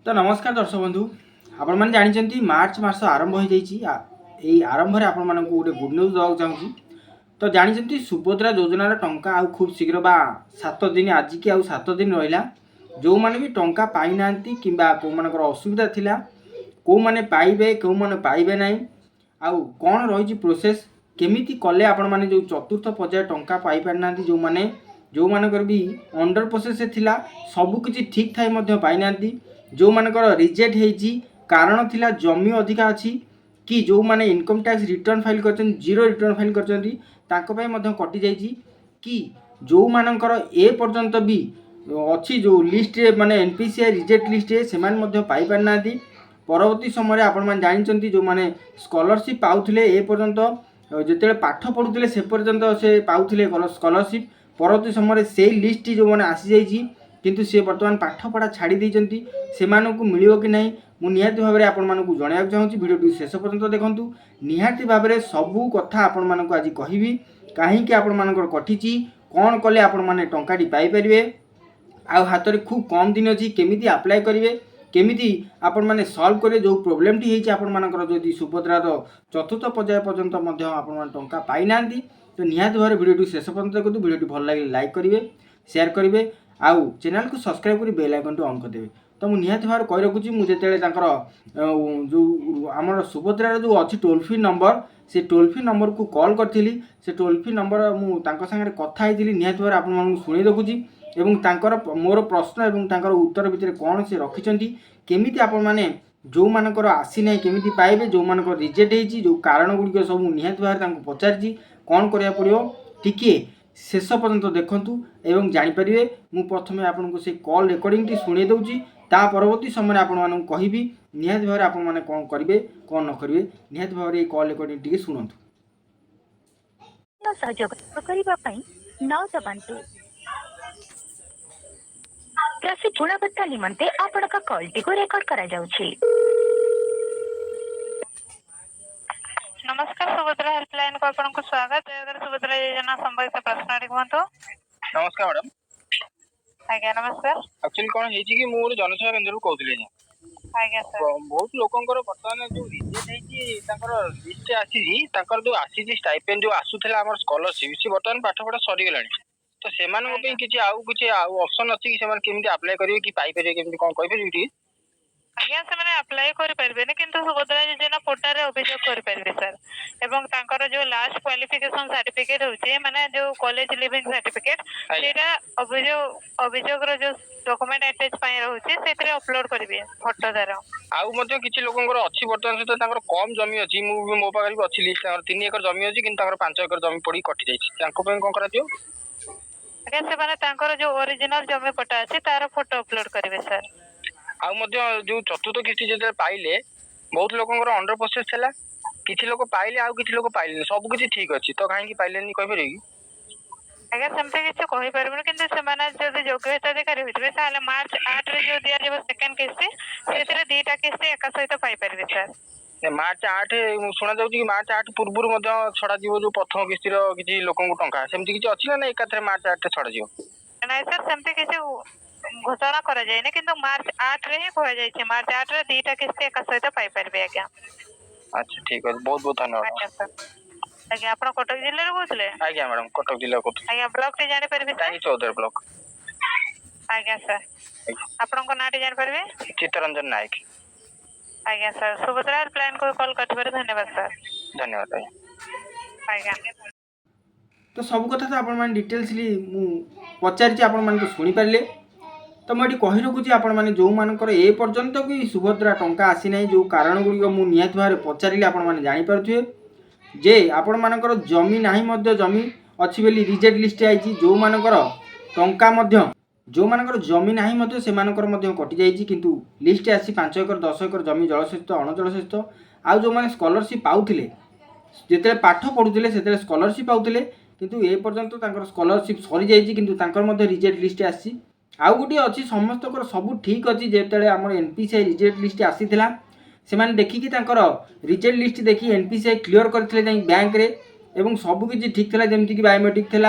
तो नमस्कार दर्शक बंधु आपण मैंने जानते मार्च मास आरंभ हो जाइए आरंभ में आपण मानक गोटे गुड न्यूज देवाक चाहूँगी। तो जानते सुभद्रा योजनार टंका आउ खूब शीघ्र बा 7 दिन आज की आउ 7 दिन रहा जो मैंने भी टंका पाई ना कि कौ मान असुविधा थिला कौ मैंने पाइबे कौ मैंने पाइबे ना आउ कौन रही प्रोसेस केमिति कले आपण मैंने जो चतुर्थ पर्याय टंका पाई पारि ना जो मैंने जो मानकर भी अंडर प्रोसेस थिला सबकिछि ठीक थाई पाई ना जो मानकर रिजेक्ट होती कारण थिला जमी अधिका अच्छी कि जो माने इनकम टैक्स रिटर्न फाइल कर जीरो रिटर्न फाइल कर कटि जाइए कि जो मानकर ए पर्यंत भी अच्छी जो लिस्ट माने एनपीसीआई रिजेक्ट लिस्ट से पाई पारि ना परवर्ती समय आपण मैंने जानते जो मैंने स्कॉलरशिप पाउथिले ए पर्यंत जिते पाठ पढ़ुते से पर्यंत से पाउथिले स्कॉलरशिप परवर्ती समय से लिस्ट जो मैंने आसी जाइए किंतु सी बर्तमान पाठ पढ़ा छाड़ी देती से मिलो कि नहीं मुझे भाव में आपण मानक जनवाक चाहूँगी भिडियो शेष पर्यंत देखूँ निहाती भाव में सबू कथा आपण मानक आज कहबी कहीं आपण मानकर कटिची कौन कले आपण मैंने टंकाटी पाइपर आउ हाथ में खूब कम दिन अच्छी केमी आप्लाय करेंगे केमिति आपण माने सॉल्व करे जो प्रॉब्लम टी हेची आपण मानकर जदि सुभद्रार चतुर्थ पर्याय पर्यंत मध्य आपण मान टंका पाई नांती तो निहाती भाव भिडियो शेष पर्यंत देखु भिडियो भल लगे लाइक करेंगे शेयर करेंगे आउ चैनल को सब्सक्राइब कर बेल आइकन ऑन कर देबे। तो मुझे निहाती भाव कहि रखुची मुझे जो आमर सुभद्रार जो अच्छी टोल फ्री नंबर से टोल फ्री नंबर को कॉल करी से टोल फ्री नंबर मुझे कथा होती निहाती भाव आप शुणी रखुची एवं तांकर मोर प्रश्न एवं तांकर उत्तर भितर कौन से रखिंट केमिति आपण माने जो मानकर आसी ना केमिति पाइबे जो मानकर रिजेक्ट होती जो कारण गुड़िक सब निहाती भाव पचारि कौन करा पड़ो टिके शेष पर्यंत देखूँ एवं जानीपारे मु प्रथमे आपको से कॉल रेकर्डिंग टी शुणी दूसरी ता परवर्ती समय आपण मानक कहबी निहाती भाव आपण माने कौन करेंगे कौन न करेंगे निहाती भाव में कॉल रेकर्डिंग टी शुणु सहयोग करने 9 दबांतु कृषि गुणवत्ता निमंते आपण का कॉल टी को रेकॉर्ड करा जाउछि। नमस्कार सुभद्रा हेल्पलाइन को आपको स्वागत है। सुभद्रा योजना संबंधित प्रश्न लिखु। नमस्कार मैडम। आज्ञा नमस्कार। एक्चुअली कौन है कि मुझे जनसेवा केन्द्र कहते आज्ञा सर बहुत लोकंर बर्तमान जो रिजेक्ट लिस्ट आसी जो आसी स्टाइपेंड जो आसूला आम स्कॉलरशिप सी बर्तमान पाठ पढ़ा सरीगला तो से किसी ऑप्शन अच्छी कि केमी अप्लाई करेंगे कि पाइपर केमी कौन कही आज्ञा से मैंने अप्लाई कर पारे किंतु सुभद्रा योजना पोर्टल रे अभियोग कर पारे सर एवं तांकर जो लास्ट क्वालिफिकेशन सर्टिफिकेट होचे माने जो कॉलेज लिविंग सर्टिफिकेट सेटा अभियोग रो जो डॉक्यूमेंट अटैच पाए रहउचे सेतरे अपलोड करबे फोटो दारा आउ मध्ये किछि लोकंकर अछि बर्तमान सहित तांकर कम जमी अछि मो पाखरि भी अछि लिस्ट 3 एकड़ जमी अछि किंतु तांकर 5 एकड़ जमी पड़ी कटि जाइछि तांको पे कोन करा दियो आज्ञा से माने तांकर जो ओरिजिनल जमी पटा अछि तार फोटो अपलोड करबे सर आउ मध्ये जो चतुर्थ किस्ती जे पाइले बहुत लोकंकर अंडर प्रोसेस थला किछि लोक पाइले आउ किछि लोक पाइले सब किछि ठीक अछि तो काहे कि पाइलेनी कहि परबे कि आगे समझे किसी कहि परबे किंतु सेमाने जदि योग्यता अधिकारी होइतबे ताले मार्च 8 रे जो दिया जेबो सेकंड किस्ती सेतरे दीटा किस्ती एका सहित पाई परबे सर मार्च 8 सुना जाउछि कि मार्च 8 पूर्व मध्ये छडा जीवो जो प्रथम किस्ती रो किछि लोकंको टंका सेमति किछि अछि ना एकाथरे मार्च 8 छडा जीवो नहीं सर सेमति किछि घोषणा करा जाए ना किंतु मार्च 8 रे कह जाय मार्च 8 रे दीटा किस्ती एका सहित पाई परबे आज्ञा। अच्छा ठीक है बहुत बहुत धन्यवाद आज्ञा सर आज्ञा आपण कटक जिल्ला रे बोलले आज्ञा मैडम कटक जिल्ला को आज्ञा ब्लॉक रे जाने परबे ताई चौधरी ब्लॉक आज्ञा सर आपण को नाटे जान परबे चित्तरंजन नायक आज्ञा सर सुभद्रा प्लान को कॉल करथिबार धन्यवाद सर धन्यवाद आज्ञा। तो सब कथा तो आपण माने डिटेल्स मु पचारि आपण माने तो सुनी पारले तो मुझे कही रखुची आपण माने जो मानकर ए पर्यंत कि सुभद्रा टंका आसी ना जो कारण गुड़िक मुझे निहाती भाव पचारे आपण माने जानी पारुथिबे जे आपण मानकर जमी नाही मध्य जमी अच्छी बेली रिजेक्ट लिस्ट आइछि जो मानकर टंका मध्य जो मानकर जमी नाही मध्य से मानकर मध्य कटि जाइछि किंतु लिस्ट आसी 5 एकड़ 10 एकड़ जमी जलसेचित अणजलसेचित आउ जो माने स्कॉलरशिप पाउथिले जेते पाठ पढुथिले सेते स्कॉलरशिप पाउथिले किंतु ए पर्यंत तांकर स्कॉलरशिप सरी जाइछि किंतु तांकर मध्य रिजेक्ट लिस्ट आसी आउ गोटे अच्छी समस्त सब ठीक अच्छी जिते आम एनपीसीआई रिजेक्ट लिस्ट आसीला से देखिकी रिजेक्ट लिस्ट देखी एनपीसीआई क्लियर करते बैंक रे एवं सबकि ठीक था जमीक बायोमेट्रिक थी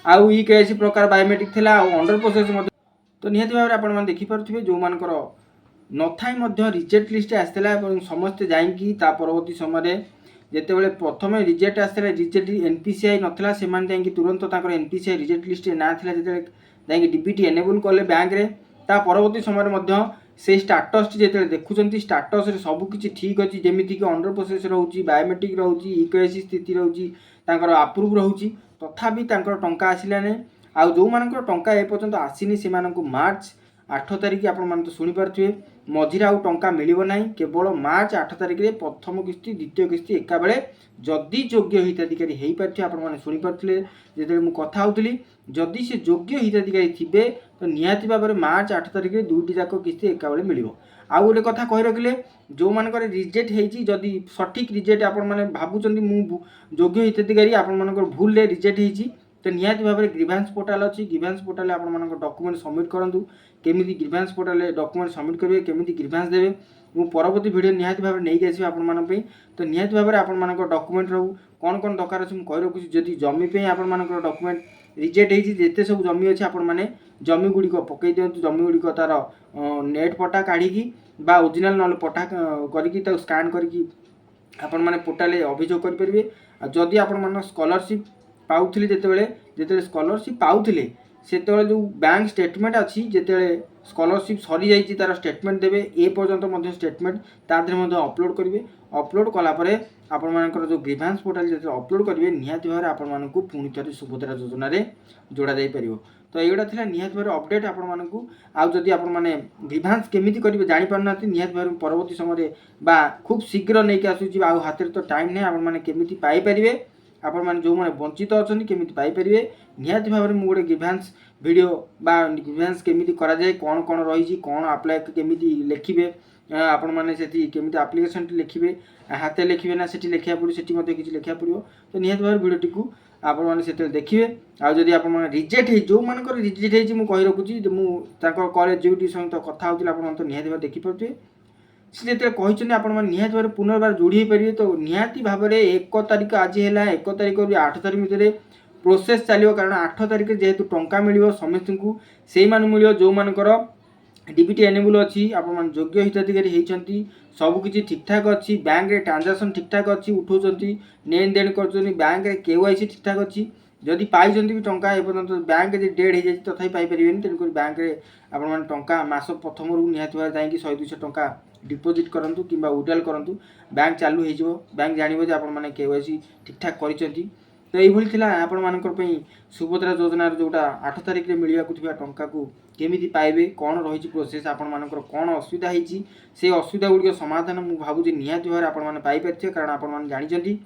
आउ ई केसी प्रकार बायोमेट्रिक थी अंडर प्रोसेस तो निहती भाव में आप देखिपे जो मानकर नथाई रिजेक्ट लिस्ट आसाला समस्ते जाइकी परवर्ती समय जितेबाला प्रथम रिजेक्ट आसाला रिजेक्ट एनपीसीआई नाला से तुरंत एनपीसीआई रिजेक्ट लिस्ट ना था जो डीबीटी एनेबल कले बैंक रे ता परवर्ती समय से स्टाटस जो देखुं स्टाटस सबकि ठीक अच्छी जमीक अंडर प्रोसेस रोचे बायोमेट्रिक रोचे इकेसी स्थिति रोचे आप्रुव रोचे तथापि टंका आसला नहीं आउ जो मानकर टंका एपर्यंत आसीनी से मार्च 8 तारिख आपण तो शुणिपे मझे आउ टंका मिलिब ना केवल मार्च 8 तारिख में प्रथम किस्ती द्वितीय किस्ती एका बेले जदि योग्य हिताधिकारी हो पारे आपण शुणिपे जो मुझे कथा होती जदि से योग्य हिताधिकारी थे तो निहाती भाव में मार्च 8 तारिख में दुईटी जाक किस्ती एका बेले मिल आउ गोटे कथा कही रखिले जो मान रिजेक्ट होती जदि सठिक रिजेक्ट आपण भावुं मु योग्य हिताधिकारी आपण भूल रिजेक्ट होती तो निहाती भाव में ग्रीभांस पोर्टाल अच्छी ग्रीभांस पोर्टाल आप डॉक्यूमेंट सबमिट करूँ केमी ग्रीभांस पोर्टाल डॉक्यूमेंट सबमिट करेंगे केमी ग्रीभांस देवे मु परवर्ती वीडियो निहाती भाव नहीं आसो आपण तो निहाती भाव में आपण डॉक्यूमेंट रो कौन कौन दरकार अच्छे मुझे रखुच्छी जदि जमी पे आपण डॉक्यूमेंट रिजेक्ट होती जिते सब जमी अच्छे आपण मैंने जमी गुड़िक पकई दिंतु जमी गुड़िक तार नेट पटा काढ़ी ओरिजिनल ना पटा करके स्कान करके आपण मैंने पोर्टाल अभियोग करेंगे जदि आपण स्कॉलरशिप पाउथिले जेतेबेले स्कॉलरशिप पाउथिले सेतेबेले जो बैंक स्टेटमेंट अच्छी जेतेबेले स्कॉलरशिप सरी जाइए तार स्टेटमेंट देवे ए पर्यंत मध्य स्टेटमेंट तादरे मध्य अपलोड करेंगे अपलोड कलापर आपण मानकर जो ग्रीभांस पोर्टाल जो अपलोड करेंगे निहाती भाव आपण मानकु पुणी थे सुभद्रा योजना रे जोड़ा जाई परियो तो एगुड़ा था निहाती भाव अपडेट आपण मानकु आउ जदि आपण माने ग्रीभांस केमिति करेंगे जानि पारना निहाती भाव परवर्ती समय बा खूब शीघ्र नहीं के आसुची आउ हाथ तो टाइम नहीं आपण माने केमिति पाई परिबे आपण माने जो माने वंचित अछन केमिति पाई परिबे निहाती भाव में मु गोटे ग्रीभांस वीडियो बा ग्रीभांस केमिति करा जाए कौन कौन रही कौन अप्लाई केमिति लिखिबे आपण माने सेठी केमिति एप्लिकेशन लिखिबे हाथे लिखिबे ना सेठी लिखिया पड़ो सेठी मते किछि लिखिया पड़ो तो निहाती भाव वीडियो टिकु आपण माने सेते देखिबे आ जदि आपण माने रिजेक्ट हे जो मानकर रिजेक्ट हे मु कहि रखुची मु ताको कॉलेज ड्यूटी सहित कथा होतिला आपण तो निहाती भाव देखि पड़ते से जो कहते आपण मैंने निहाती भाव पुनर्बार जोड़ी पारे तो निहाती भाव में 1 तारिख आज है 1 तारिख 8 तारिख भितर प्रोसेस चलो कारण 8 तारिख जेहेतु टंका मिल समस्त को से मिल जो मानकर डीबीटी एनेबल अच्छी आपण योग्य हिताधिकारी होती सबकि ठीक ठाक अच्छी बैंक रे ट्रांजैक्शन ठीक ठाक अच्छी उठाऊँ लेन देन कर बैंक रे केवाईसी ठीक ठाक अच्छी जदि पाई भी टंका एपर्यंत बैंक डेड हो जाए तथापि पाइपर तेणुक बैंक रे आपण टंका मास प्रथम निहाती भाव जाकि 100-200 टंका डिपोजिट करंतु किंबा विड्रॉल करंतु बैंक चालू हो बैंक जानिबो जे आपण माने केवाईसी ठीक ठाक करिसेंती तो ये थिला आपण मानकर पई सुभद्रा योजना जोटा 8 तारिख रे मिलिया कुथिबा टंका को केमिति पाइबे कौन रही प्रोसेस आपण मानकर कौन असुविधा होती से असुविधा गुड़िक समाधान मुझे भावुँ निहाती भाव आपण माने पाई पारिथिबे कारण आपण माने जानिचंती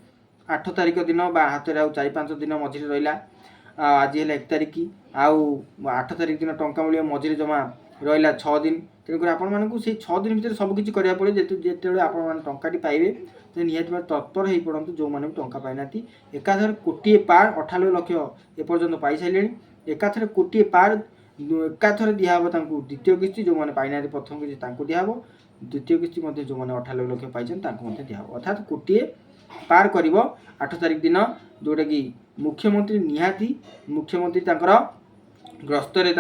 8 तारिख दिन बा हाथ में 4-5 दिन मझे रहा आज है 1 तारिख आउ 8 तारिख दिन टंका मिले मझे जमा रहा 6 दिन तेणुक आपण से 6 दिन भर सबकि करा पड़े जिते आप टंकाटी पाइबे तो निहाती भाव तत्पर हो पड़ू जो मैंने टंका पाई एकाथर कोटी पार 98 लक्ष एपर्यंत पाई सारे एकाथर कोटी पार एकाथर दिहब द्वितीय किस्ती जो मैंने पाई प्रथम किस्ती दिहब द्वितीय किस्ती जो मैंने 98 लक्ष पाई दिहब अर्थात कोटी पार कर 8 तारिख दिन जोटा कि मुख्यमंत्री निहाती मुख्यमंत्री ग्रस्तर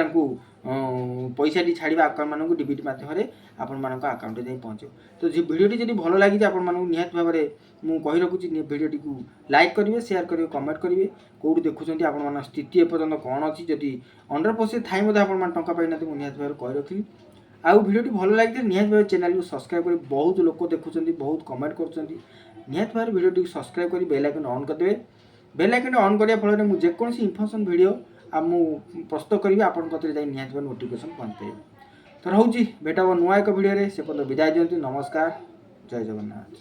पैसा छाड़ा आकाउंट मानक डीबीटी मध्यम आपण आकाउंट जाए पहुँचो तो जो भिडियोटी जब भल लगी आपण निहाती भाव में मुझे कही रखुच्छी भिडियोटी को लाइक करेंगे शेयर करेंगे कमेंट करेंगे कौट देखुं आपण स्थिति एपर्यंत कौन अच्छी जदि अंडर प्रोसेस थाई आप टंका पाई मुझे निहाती भाव कही रखी आउ भिडियोटी भल लगी निहाती भाव चैनल को सब्सक्राइब कर बहुत लोग देखुं बहुत कमेंट कर निहाती भाव भिडियोटी सब्सक्राइब कर बेल आइकन ऑन करदे बेल आइकन ऑन करने फल मुझे जेकोसी इनफॉर्मेशन वीडियो मुझे प्रस्तुत करी आप निहाती भाव नोटिफिकेशन पहुँच पाए तो रोची भेट नुआ एक भिडियो से विदाय दिंतु नमस्कार जय जगन्नाथ।